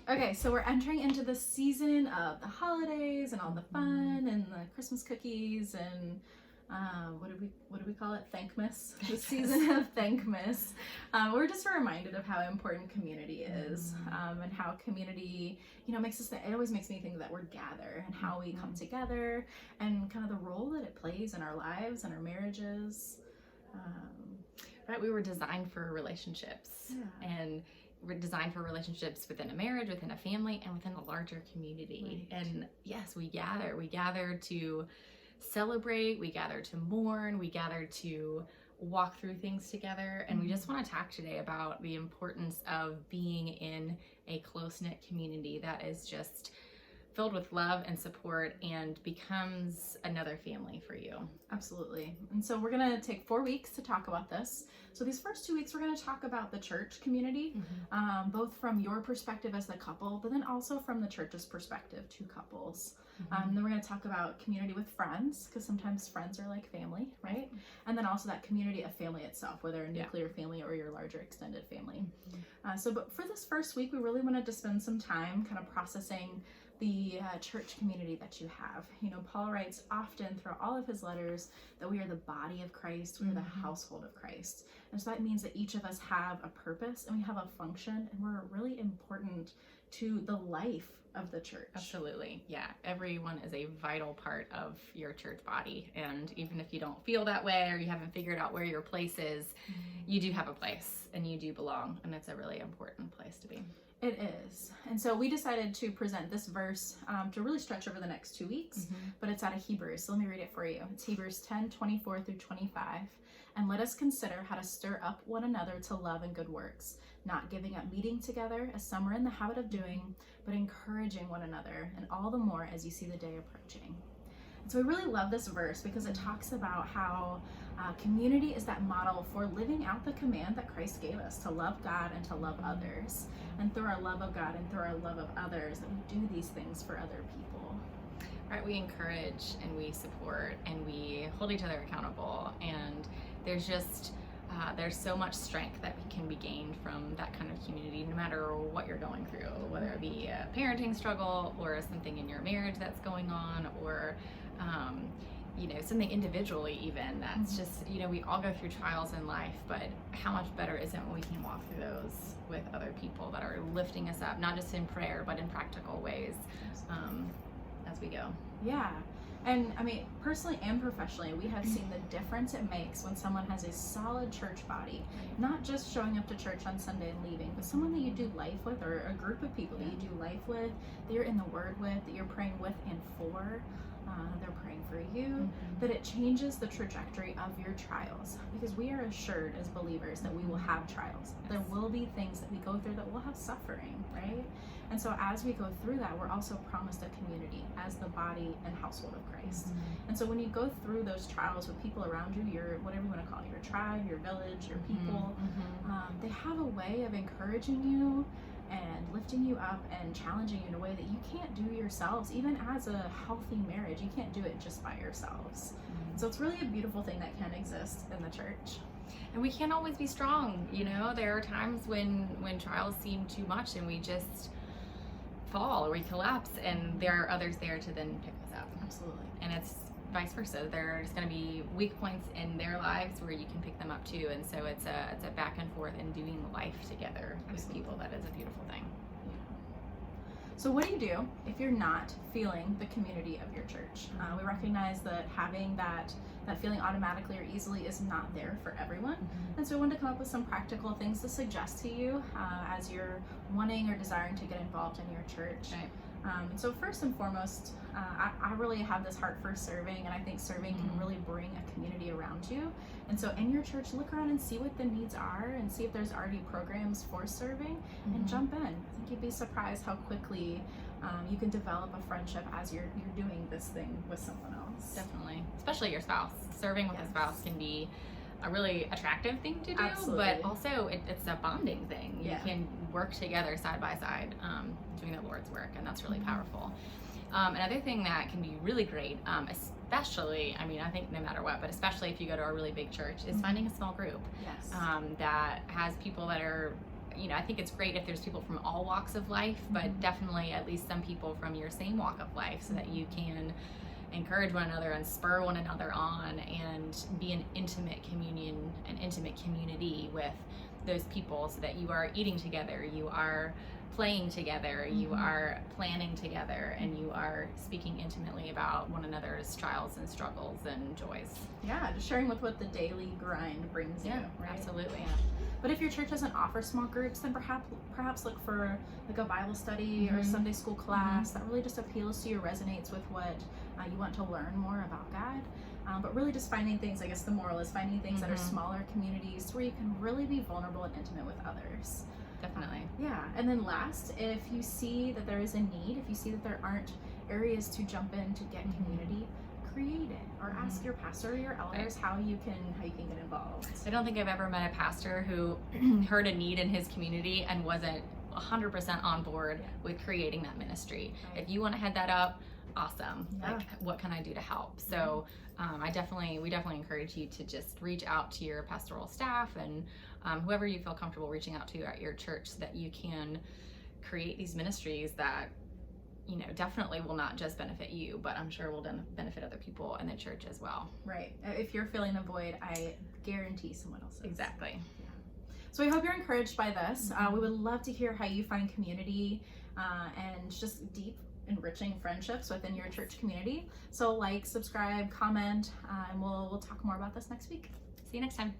Okay, so we're entering into the season of the holidays and all the fun and the Christmas cookies and what do we call it? Thankmas. The season of Thankmas. We're just reminded of how important community is, and how community, makes us. It always makes me think that we're gather and how we come together and kind of the role that it plays in our lives and our marriages. Right, we were designed for relationships, and we're designed for relationships within a marriage, within a family, and within a larger community. Right. And yes, we gather to celebrate, we gather to mourn, we gather to walk through things together. And we just want to talk today about the importance of being in a close-knit community that is just filled with love and support and becomes another family for you. Absolutely. And so we're going to take 4 weeks to talk about this. So these first 2 weeks, we're going to talk about the church community, both from your perspective as the couple, but then also from the church's perspective to couples. Then we're going to talk about community with friends, because sometimes friends are like family, right? And then also that community of family itself, whether a nuclear family or your larger extended family. But for this first week, we really wanted to spend some time kind of processing the church community that you have. Paul writes often throughout all of his letters that we are the body of Christ, we are the household of Christ. And so that means that each of us have a purpose and we have a function, and we're really important to the life of the church. Absolutely. Yeah. Everyone is a vital part of your church body. And even if you don't feel that way or you haven't figured out where your place is, you do have a place and you do belong. And it's a really important place to be. It is. And so we decided to present this verse to really stretch over the next 2 weeks, but it's out of Hebrews. So let me read it for you. It's Hebrews 10:24 through 25. And let us consider how to stir up one another to love and good works, not giving up meeting together as some are in the habit of doing, but encouraging one another, and all the more as you see the day approaching. And so we really love this verse because it talks about how community is that model for living out the command that Christ gave us to love God and to love others. And through our love of God and through our love of others, that we do these things for other people. Right, we encourage and we support and we hold each other accountable. And there's just, there's so much strength that can be gained from that kind of community, no matter what you're going through, whether it be a parenting struggle or something in your marriage that's going on, or something individually even that's just, we all go through trials in life, but how much better is it when we can walk through those with other people that are lifting us up, not just in prayer, but in practical ways as we go. Yeah. And I mean, personally and professionally, we have seen the difference it makes when someone has a solid church body, not just showing up to church on Sunday and leaving, but someone that you do life with, or a group of people that you do life with, that you're in the Word with, that you're praying with and for. They're praying for you, that it changes the trajectory of your trials, because we are assured as believers that we will have trials. There will be things that we go through that will have suffering, right? And so as we go through that, we're also promised a community as the body and household of Christ. And so when you go through those trials with people around you, your, whatever you want to call it, your tribe, your village, your people, they have a way of encouraging you and lifting you up and challenging you in a way that you can't do yourselves. Even as a healthy marriage, you can't do it just by yourselves. So it's really a beautiful thing that can exist in the church. And we can't always be strong. There are times when trials seem too much and we just fall or we collapse, and there are others there to then pick us up. Absolutely. And it's vice versa. There's going to be weak points in their lives where you can pick them up too. And so it's a back and forth and doing life together with people. That is a beautiful thing. So what do you do if you're not feeling the community of your church? We recognize that having that feeling automatically or easily is not there for everyone. And so we wanted to come up with some practical things to suggest to you as you're wanting or desiring to get involved in your church. Right. So first and foremost, I really have this heart for serving, and I think serving can really bring a community around you. And so in your church, look around and see what the needs are and see if there's already programs for serving, and jump in. I think you'd be surprised how quickly you can develop a friendship as you're doing this thing with someone else. Definitely. Especially your spouse. Serving with a spouse can be a really attractive thing to do. Absolutely. But also it's a bonding thing. You Yeah. can work together side by side doing the Lord's work, and that's really powerful. Another thing that can be really great, especially, I think no matter what, but especially if you go to a really big church, is finding a small group Yes. that has people that are I think it's great if there's people from all walks of life, but definitely at least some people from your same walk of life, so that you can encourage one another and spur one another on and be an intimate communion, an intimate community with those people, so that you are eating together, you are playing together, you are planning together, and you are speaking intimately about one another's trials and struggles and joys. Yeah, just sharing with what the daily grind brings you. Right? Absolutely. But if your church doesn't offer small groups, then perhaps look for like a Bible study or Sunday school class that really just appeals to you, resonates with what you want to learn more about God. But really just finding things, I guess the moral is finding things that are smaller communities where you can really be vulnerable and intimate with others. Definitely. Yeah. And then last, if you see that there is a need, if you see that there aren't areas to jump in to get community, create it, or ask your pastor or your elders how you can get involved. I don't think I've ever met a pastor who heard a need in his community and wasn't 100% on board with creating that ministry. Right. If you want to head that up, awesome. Yeah. Like, what can I do to help? So we definitely encourage you to just reach out to your pastoral staff and whoever you feel comfortable reaching out to at your church, so that you can create these ministries that definitely will not just benefit you, but I'm sure will benefit other people in the church as well. Right. If you're filling a void, I guarantee someone else is. Exactly. So we hope you're encouraged by this. We would love to hear how you find community and just deep, enriching friendships within your church community. So like, subscribe, comment, and we'll talk more about this next week. See you next time.